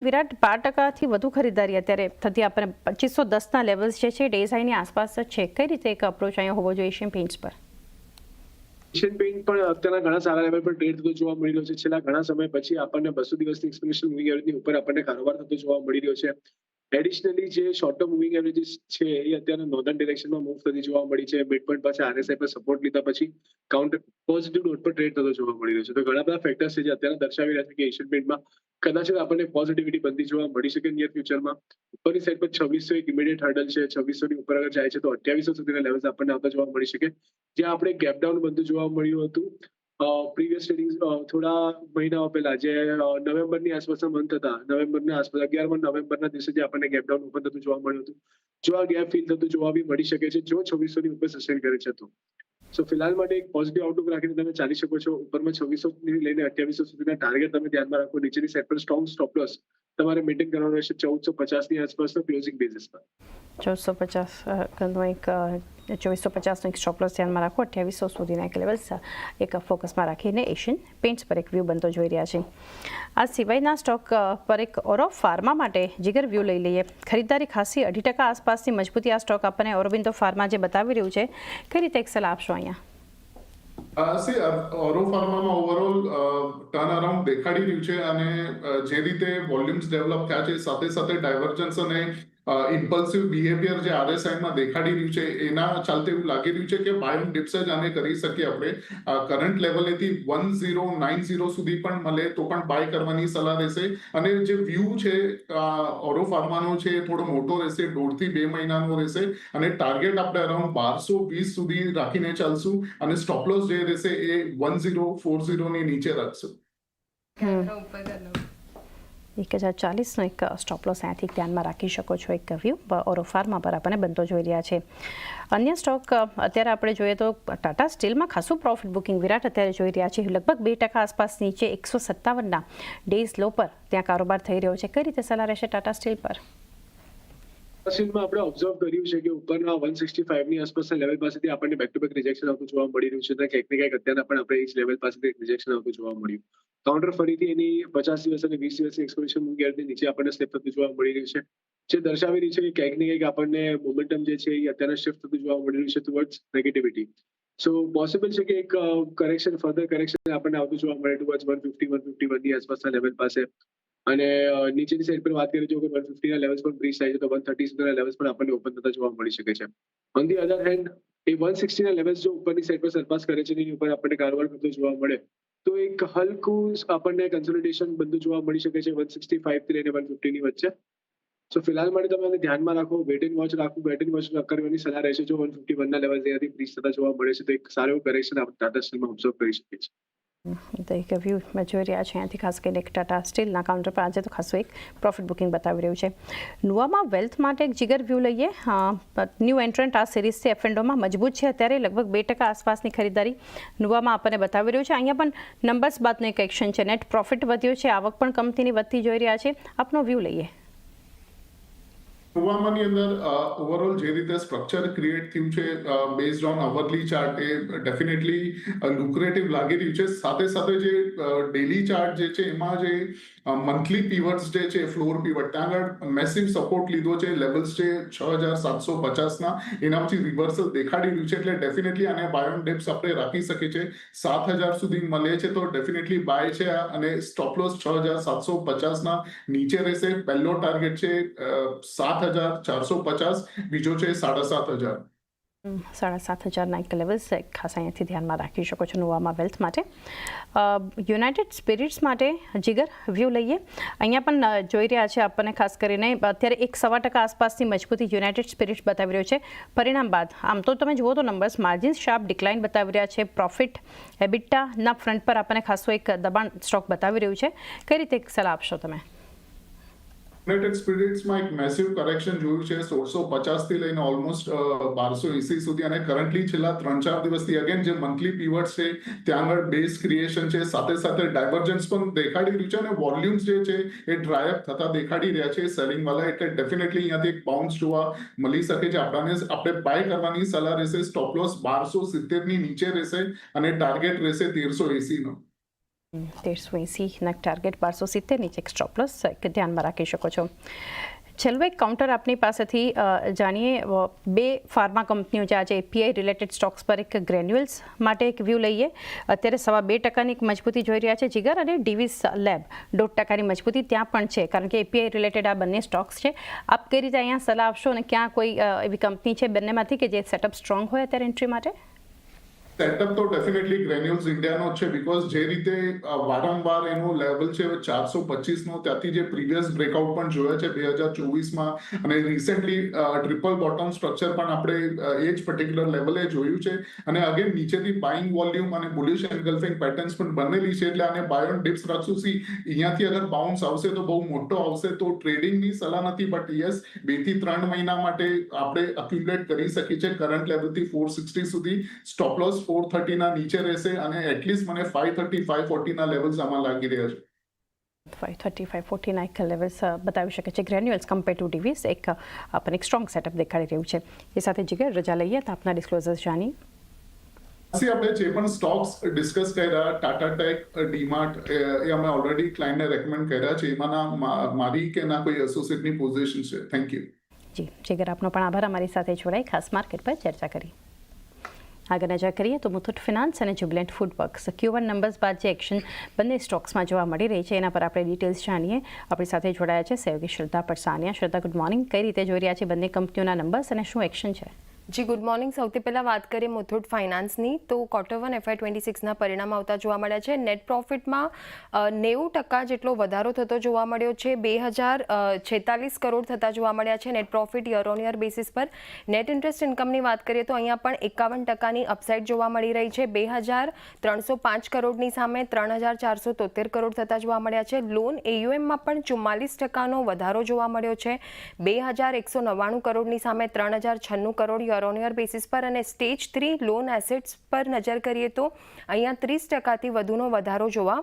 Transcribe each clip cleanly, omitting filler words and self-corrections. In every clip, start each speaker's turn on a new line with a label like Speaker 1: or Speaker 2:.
Speaker 1: વિરાટ 12% વધુ ખરીદારી અત્યારે થતી આપણને 2510ના લેવલ્સ જે છે ડેઝ હાઈની આસપાસ જ છે. કઈ રીતે એક અપ્રોચ અહીંયા હોવો જોઈએ એશિયન પેઇન્ટ્સ પર?
Speaker 2: એશિયન પેઇન્ટ પણ અત્યારના ઘણા સારા લેવલ પર ટ્રેડ થતો જોવા મળી રહ્યો છે. છેલ્લા ઘણા સમય પછી આપણને 200 દિવસની એક્સપોનેન્શિયલ મૂવિંગ એવરેજની ઉપર આપણને કારોબાર થતો જોવા મળી રહ્યો છે. એડિશનલી જે શોર્ટ ટર્મ મૂવિંગ એવરેજીસ છે એ અત્યારે નોર્ધન ડિરેક્શનમાં મૂવ થતી જોવા મળી છે. મિડ પોઈન્ટ પાસે આરએસઆઈ પર સપોર્ટ લીધા પછી કાઉન્ટર પોઝિટિવ નોટ પર ટ્રેડ થતો જોવા મળી રહ્યો છે. તો ઘણા બધા ફેક્ટર્સ છે જે અત્યારે દર્શાવી રહ્યા છે કે એશિયન પેઇન્ટમાં કદાચ આપણને પોઝિટિવિટી બનતી જોવા મળી શકે નિયર ફ્યુચરમાં. ઉપરની સાઈડ પર 2600 એક ઇમિડિયેટ હર્ડલ છે. 2600 ની ઉપર અગર જાય છે તો 2800 સુધીના લેવલ્સ આપણને આવતા જોવા મળી શકે, જ્યાં આપણે ગેપ ડાઉન બનતું જોવા મળ્યું હતું પ્રીવિયસ ટ્રેડિંગ થોડા મહિનાઓ પહેલા, જે નવેમ્બરની આસપાસના મંથ હતા. નવેમ્બરના આસપાસ 11 નવેમ્બરના દિવસે જે આપણને ગેપ ડાઉન ઓપન થતું જોવા મળ્યું હતું, જો આ ગેપ ફિલ થતું જોવા બી મળી શકે છે જો 2600 ની ઉપર સસ્ટેન કરે છે તો. સો ફિલહાલ માટે એક પોઝિટિવ આઉટલુક રાખીને તમે ચાલી શકો છો. ઉપરમાં 2600 થી લઈને 2800 સુધીના ટાર્ગેટ તમે ધ્યાનમાં રાખો. નીચેની સાઈડ પર સ્ટ્રોંગ સ્ટોપ લોસ તમારે મેન્ટેન કરવાનો રહેશે 1450 ની આસપાસના ક્લોઝિંગ બેઝિસ પર.
Speaker 1: 1450 એક 2450નો એક સ્ટોપ લોસ ધ્યાનમાં રાખો. 2800 સુધીના એક લેવલ્સ એક ફોકસમાં રાખીને એશિયન પેઇન્ટ્સ પર એક વ્યૂ બનતો જોઈ રહ્યા છે. આ સિવાયના સ્ટોક પર એક ઓરો ફાર્મા માટે જીગર વ્યૂ લઈ લઈએ. ખરીદારી ખાસી 2.5% આસપાસની મજબૂતી આ સ્ટોક આપણને ઓરોબિંદો ફાર્મા જે બતાવી રહ્યું છે, કઈ રીતે એક સલાહ આપશો અહીંયા?
Speaker 3: ઓરો ફાર્મામાં ઓવરઓલ ટર્ન અરાઉન્ડ દેખાડી રહ્યું છે અને જે રીતે વોલ્યુમ્સ ડેવલપ થયા છે સાથે સાથે ડાયવર્જન્સ અને ઇમ્પલ્સિવ બિહેવિયર જે આરએસઆઈમાં દેખાડી રહ્યું છે એના ચાલતે એવું લાગી રહ્યું છે કે બાય ઓન ડિપ્સ જ આને કરી શકીએ આપણે. કરંટ લેવલેથી 1090 સુધી પણ મળે તો પણ બાય કરવાની સલાહ રહેશે. અને જે વ્યૂ છે ઓરો ફાર્માનો છે એ થોડો મોટો રહેશે, 1.5 થી 2 મહિનાનો રહેશે અને ટાર્ગેટ આપણે અરાઉન્ડ 1220 સુધી રાખીને ચાલશું અને સ્ટોપ લોસ જે રહેશે એ 1040 ની નીચે રાખશું.
Speaker 1: 1040નો એક સ્ટોપ લોસ અહીંયાથી ધ્યાનમાં રાખી શકો છો. એક વ્યૂ ઓરો ફાર્મા પર આપણને બનતો જોઈ રહ્યા છે. અન્ય સ્ટોક અત્યારે આપણે જોઈએ તો ટાટા સ્ટીલમાં ખાસું પ્રોફિટ બુકિંગ વિરાટ અત્યારે જોઈ રહ્યા છે. લગભગ 2% આસપાસ નીચે 157ના ડેઝ લો પર ત્યાં કારોબાર થઈ રહ્યો છે. કઈ રીતે સલાહ રહેશે ટાટા સ્ટીલ પર?
Speaker 2: સ્ટીલમાં આપણે ઓબ્ઝર્વ કર્યું છે કે ઉપરના 165 ની આસપાસના લેવલ પાસેથી આપણને બેક ટુ બેક રિજેક્શન આવતું જોવા મળી રહ્યું છે. ક્યાંક ને ક્યાંક અત્યારે પણ આપણે એ લેવલ પાસેથી રિજેક્શન આવતું જોવા મળ્યું. કાઉન્ટર ફરીથી એની 50 દિવસ અને 20 દિવસની એક્સપોનેન્શિયલ મૂવિંગ એવરેજની નીચે આપણને સ્ટેપ થતું જોવા મળી રહ્યું છે, જે દર્શાવી રહ્યું છે કે ક્યાંક ને ક્યાંક આપણને મોમેન્ટમ જે છે એ અત્યારે શિફ્ટ થતું જોવા મળી રહ્યું છે ટુવર્ડ્સ નેગેટિવિટી. સો પોસિબલ છે કે એક ફર્ધર કરેક્શન આપણને આવતું જોવા મળે ટુવર્ડ્સ 151 ની આસપાસના લેવલ પાસે. અને નીચેની સાઈડ પર વાત કરીએ જો 150 ના લેવલ્સ પણ બ્રીચ થાય છે તો 130 સુધીના લેવલ્સ પણ આપણને ઓપન થતા જોવા મળી શકે છે. ઓન ધી અધર હેન્ડ એ 160 ના લેવલ્સ જો ઉપરની સાઈડ પર સરપાસ કરે છે એની ઉપર આપણને કારોબાર કરતો જોવા મળે તો એક હલકું આપણને કન્સોલિડેશન બધું જોવા મળી શકે છે 165 થી લઈને 150 ની વચ્ચે. સો ફિલહાલ માટે તમે આને ધ્યાનમાં રાખો, વેટ એન્ડ વોચ રાખો. વેટ એન્ડ વોચ કરવાની સલાહ રહેશે. જો 151 ના લેવલ ત્યાંથી બ્રીચ થતા જોવા મળે છે તો એક સારો એવું કરેક્શન આપણે ટાટા સ્ટીલમાં ઓબ્ઝર્વ કરી શકીએ છીએ.
Speaker 1: તો એક વ્યૂ જોઈ રહ્યા છે અહીંયાથી, ખાસ કરીને એક ટાટા સ્ટીલના કાઉન્ટર પર આજે તો ખાસું એક પ્રોફિટ બુકિંગ બતાવી રહ્યું છે. નુવામાં વેલ્થ માટે એક જીગર વ્યૂ લઈએ. ન્યૂ એન્ટ્રન્ટ આ સિરીઝથી એફએન્ડોમાં મજબૂત છે અત્યારે. લગભગ 2% આસપાસની ખરીદારી નુવામાં આપણને બતાવી રહ્યું છે. અહીંયા પણ નંબર્સ બાદનો એક એક્શન છે. નેટ પ્રોફિટ વધ્યો છે, આવક પણ કંપનીની વધતી જોઈ રહ્યા છે. આપનો વ્યૂ લઈએ.
Speaker 3: નુવામાની અંદર ઓવરઓલ જે રીતે સ્ટ્રક્ચર ક્રિએટ થયું છે બેઝડ ઓન અવરલી ચાર્ટ એ ડેફિનેટલી લુક્રેટિવ લાગી રહ્યું છે. સાથે સાથે જે ડેલી ચાર્ટ જે છે એમાં જે મંથલી પીવટ્સ જે છે ફ્લોર પીવટ ત્યાં આગળ મેસિવ સપોર્ટ લીધો છે. લેવલ્સ છે 6750ના, એના પછી રિવર્સલ દેખાડી રહ્યું છે. એટલે ડેફિનેટલી આને બાય ઓન ડિપ્સ આપણે રાખી શકીએ છીએ. 7000 સુધી મળે છે તો ડેફિનેટલી બાય છે અને સ્ટોપ લોસ 6750ના નીચે રહેશે. પહેલો ટાર્ગેટ છે 7450, બીજો છે 7500.
Speaker 1: 7500ના એક લેવલ્સ ખાસ અહીંયાથી ધ્યાનમાં રાખી શકો છો નુવામાં વેલ્થ માટે. યુનાઇટેડ સ્પિરિટ્સ માટે જીગર વ્યૂ લઈએ. અહીંયા પણ જોઈ રહ્યા છે આપણને ખાસ કરીને અત્યારે 1.25% આસપાસની મજબૂતી યુનાઇટેડ સ્પિરિટ્સ બતાવી રહ્યો છે. પરિણામ બાદ આમ તો તમે જુઓ તો નંબર્સ માર્જિન શાર્પ ડિક્લાઇન બતાવી રહ્યા છે. પ્રોફિટ એબિટાના ફ્રન્ટ પર આપણને ખાસું એક દબાણ સ્ટોક બતાવી રહ્યું છે. કઈ રીતે એક સલાહ આપશો તમે?
Speaker 3: યુનાઇટેડ સ્પિરિટ્સમાં એક મેસિવ કરેક્શન જોયું છે 1650 થી લઈને ઓલમોસ્ટ 1280 સુધી અને કરન્ટલી છેલ્લા 3-4 દિવસથી અગેન જે મંથલી પીવટ છે ત્યાં આગળ બેઝ ક્રિએશન છે. સાથે સાથે ડાયવર્જન્સ પણ દેખાડી રહ્યું છે અને વોલ્યુમ્સ જે છે એ ડ્રાયઅપ થતા દેખાડી રહ્યા છે સેલિંગ વાળા. એટલે ડેફિનેટલી અહીંયાથી એક બાઉન્સ જોવા મળી શકે છે. આપણે બાય કરવાની સલાહ રહેશે. સ્ટોપ લોસ 1270 ની નીચે રહેશે અને ટાર્ગેટ રહેશે 1380 નો.
Speaker 1: 1380 ટાર્ગેટ 1270 નીચે એક સ્ટોપ લોસ ધ્યાનમાં રાખી શકો છો. છેલ્લું એક કાઉન્ટર આપની પાસેથી જાણીએ બે ફાર્મા કંપનીઓ જે આજે એપીઆઈ રિલેટેડ સ્ટોક્સ પર એક ગ્રેન્યુઅલ્સ માટે એક વ્યૂ લઈએ. અત્યારે 2.5% એક મજબૂતી જોઈ રહ્યા છે જીગર, અને ડીવીસ લેબ 0.5% મજબૂતી ત્યાં પણ છે, કારણ કે એપીઆઈ રિલેટેડ આ બંને સ્ટોક્સ છે. આપ કઈ રીતે અહીંયા સલાહ આપશો, અને ક્યાં કોઈ એવી કંપની છે બંનેમાંથી કે જે સેટઅપ સ્ટ્રોંગ હોય અત્યારે એન્ટ્રી માટે?
Speaker 3: સેટઅપ તો ડેફિનેટલી ગ્રેન્યુલ્સ ઇન્ડિયાનો જ છે, બીકોઝ જે રીતે વારંવાર એનું લેવલ છે 425 નો, ત્યાંથી જે પ્રીવિયસ બ્રેકઆઉટ પણ જોયા છે 2024માં, અને રિસેન્ટલી ટ્રિપલ બોટમ સ્ટ્રક્ચર પણ આપણે એ જ પર્ટિક્યુલર લેવલે જોયું છે. અને અગેન નીચેથી બાઇંગ વોલ્યુમ અને બુલિશ એન્ગલ્ફિંગ પેટર્ન્સ પણ બનેલી છે, એટલે આને બાય ઓન ડિપ્સ રાખશું. અહીંયાથી અગર બાઉન્સ આવશે તો બહુ મોટો આવશે, તો ટ્રેડિંગની સલાહ નથી, બટ યસ 2 થી 3 મહિના માટે આપણે અક્યુમ્યુલેટ કરી શકીએ છીએ. કરંટ લેવલથી 460 સુધી સ્ટોપ લોસ 430 ના નીચે રહેશે, અને એટલીસ્ટ મને 530 540 ના લેવલ્સ આમાં લાગી રહ્યા છે.
Speaker 1: 530 540 ના એક લેવલ્સ બતાવી શકે છે ગ્રેન્યુઅલ્સ કમ્પેર ટુ ડીવીસ. આપણને એક સ્ટ્રોંગ સેટઅપ દેખાડી રહ્યું છે. એ સાથે જીગર રજા લઈએ તો આપના ડિસ્ક્લોઝર્સ જાણીએ.
Speaker 3: આપણે જે પણ સ્ટોક્સ ડિસ્કસ કર્યા, ટાટા ટેક, ડીમાર્ટ, એ અમે ઓલરેડી ક્લાયન્ટને રેકમેન્ડ કર્યા છે. એમાંના મારી કે ના કોઈ એસોસિએટની પોઝિશન છે. Thank you.
Speaker 1: જી જીગર, આપનો પણ આભાર અમારી સાથે જોડાઈ ખાસ માર્કેટ પર ચર્ચા કરી. આગળ નજર કરીએ તો મુથુટ ફિનાન્સ અને જ્યુબિલન્ટ ફૂડવર્ક્સ Q1 નંબર્સ બાદ જે એક્શન બંને સ્ટોક્સમાં જોવા મળી રહી છે એના પર આપણે ડિટેલ્સ જાણીએ. આપણી સાથે જોડાયા છે સહયોગી શ્રદ્ધા પરસાનિયા. શ્રદ્ધા, ગુડ મોર્નિંગ. કઈ રીતે જોઈ રહ્યા છે બંને કંપનીઓના નંબર્સ અને શું એક્શન છે?
Speaker 4: જી ગુડ મોર્નિંગ. સૌથી પહેલાં વાત કરીએ મુથુટ ફાઇનાન્સની, તો Q1 FY26ના પરિણામ આવતા જોવા મળ્યા છે. નેટ પ્રોફિટમાં 90% જેટલો વધારો થતો જોવા મળ્યો છે. 2046 કરોડ થતા જોવા મળ્યા છે net profit year on year basis પર. નેટ ઇન્ટરેસ્ટ ઇન્કમની વાત કરીએ તો અહીંયા પણ 51%ની અપસાઇડ જોવા મળી રહી છે. 2305 કરોડની સામે 3473 કરોડ થતા જોવા મળ્યા છે. લોન AUMમાં પણ 44%નો વધારો જોવા મળ્યો છે. 2199 કરોડની સામે 3096 crore year on year basis પર. અને સ્ટેજ 3 લોન એસેટ્સ પર નજર કરીએ તો અહીંયા 30%થી વધુનો વધારો જોવા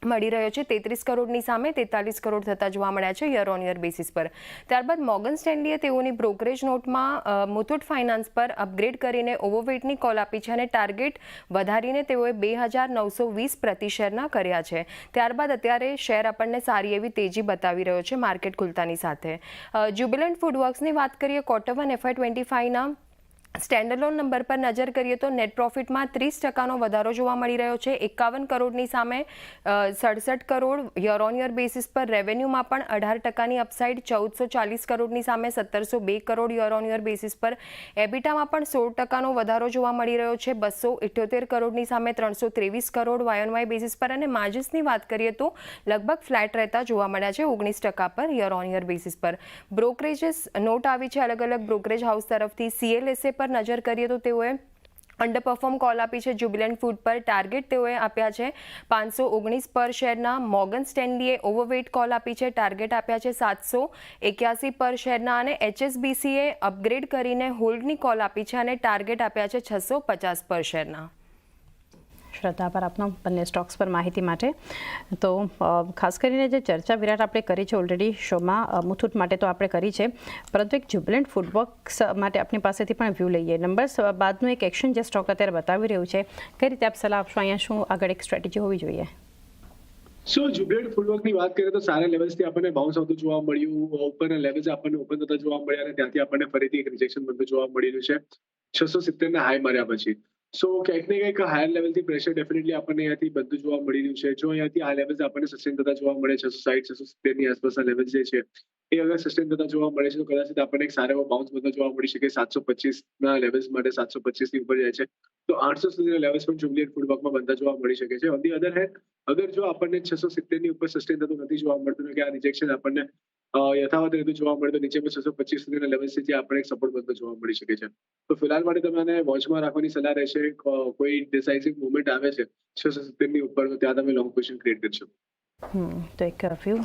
Speaker 4: મળી રહ્યો છે. 33 કરોડની સામે 43 કરોડ થતા જોવા મળ્યા છે યર ઓન યર બેસિસ પર. ત્યારબાદ મોર્ગન સ્ટેનલીએ તેઓની બ્રોકરેજ નોટમાં મુથુટ ફાઇનાન્સ પર અપગ્રેડ કરીને ઓવરવેટની કોલ આપી છે, અને ટાર્ગેટ વધારીને તેઓએ 2920 પ્રતિ શેરના કર્યા છે. ત્યારબાદ અત્યારે શેર આપણને સારી એવી તેજી બતાવી રહ્યો છે માર્કેટ ખુલતાની સાથે. જ્યુબિલન્ટ ફૂડવર્ક્સની વાત કરીએ, Q1 FY25ના સ્ટેન્ડલોન નંબર પર નજર કરીએ તો નેટ પ્રોફિટમાં 30%નો વધારો જોવા મળી રહ્યો છે. 51 કરોડની સામે 67 crore year on year basis પર. રેવન્યુમાં પણ 18%ની અપસાઇડ 1440 કરોડની સામે 1702 crore year on year basis પર. એબિટામાં પણ 16%નો વધારો જોવા મળી રહ્યો છે. 278 કરોડની સામે 323 crore Y on Y basis પર. અને માર્જિન્સની વાત કરીએ તો લગભગ ફ્લેટ રહેતા જોવા મળ્યા છે 19% પર યર ઓન યર બેસિસ પર. બ્રોકરેજીસ નોટ આવી છે અલગ અલગ બ્રોકરેજ હાઉસ તરફથી. CLSA પર નજર કરીએ તો તેઓએ અંડર પરફોર્મ કોલ આપી છે જ્યુબિલન્ટ ફૂડ પર. ટાર્ગેટ તેઓએ આપ્યા છે 519 પર શેરના. મોર્ગન સ્ટેનલીએ ઓવરવેટ કોલ આપી છે, ટાર્ગેટ આપ્યા છે 781 પર શેરના. અને HSBCએ અપગ્રેડ કરીને હોલ્ડની કોલ આપી છે, અને ટાર્ગેટ આપ્યા છે 650 પર શેરના.
Speaker 1: શ્રદ્ધા, પર આપનો બંને સ્ટોક્સ પર માહિતી માટે. તો ખાસ કરીને જે ચર્ચા વિરાટ આપણે કરી છે ઓલરેડી શોમાં, મુથુટ માટે તો આપણે કરી છે, પરંતુ એક જ્યુબિલન્ટ ફૂડવર્ક્સ માટે આપણી પાસેથી પણ વ્યૂ લઈએ. નંબર્સ બાદનું એક એક્શન જે સ્ટોક અત્યારે બતાવી રહ્યું છે, કઈ રીતે આપ સલાહ આપશો? અહીંયા શું આગળ એક સ્ટ્રેટેજી હોવી જોઈએ?
Speaker 2: જ્યુબિલન્ટ ફૂડવર્કની વાત કરીએ તો સારા લેવલ્સથી આપણને બાઉન્સ આવતું જોવા મળ્યું. ઉપરના લેવલ્સ આપણને ઓપન થતા જોવા મળ્યા, અને ત્યાંથી આપણને ફરીથી એક રિજેક્શન બનતું જોવા મળી રહ્યું છે 670 ના હાઈ માર્યા પછી. ક્યાંક ને ક્યાંક હાયર લેવલથી પ્રેશર ડેફિનેટલી આપણને અહીંયાથી બધું જોવા મળી રહ્યું છે. જો અહીંયાથી આ લેવલ્સ આપણને સસ્ટેન થતા જોવા મળે 660 670 ની આસપાસના લેવલ જે છે એ અગર સસ્ટેન થતા જોવા મળે છે તો કદાચ આપણને એક સારો એવો બાઉન્સ બનતો જોવા મળી શકે. 725 ના લેવલ્સ માટે 725 ની ઉપર જાય છે તો 800 સુધીના લેવલ્સ પણ જ્યુબિલન્ટ ફૂડવર્કમાં બનતા જોવા મળી શકે છે. ઓન ધી અધર હેન્ડ, અગર જો આપણને 670 ની ઉપર સસ્ટેન થતું નથી જોવા મળતું કે આ રિજેક્શન આપણને યથાવત રહેતું જોવા મળે તો નીચે 625 સુધીના લેવલ્સ છે જે આપણે એક સપોર્ટ બનતો જોવા મળી શકે છે. તો ફિલહાલ માટે તમે આને વોચમાં રાખવાની સલાહ રહેશે. કોઈ ડિસાઇસિવ મુવમેન્ટ આવે છે 670 ની ઉપર તો ત્યાં તમે લોંગ પોઝિશન ક્રિએટ કરશો.
Speaker 1: તો એક વ્યૂ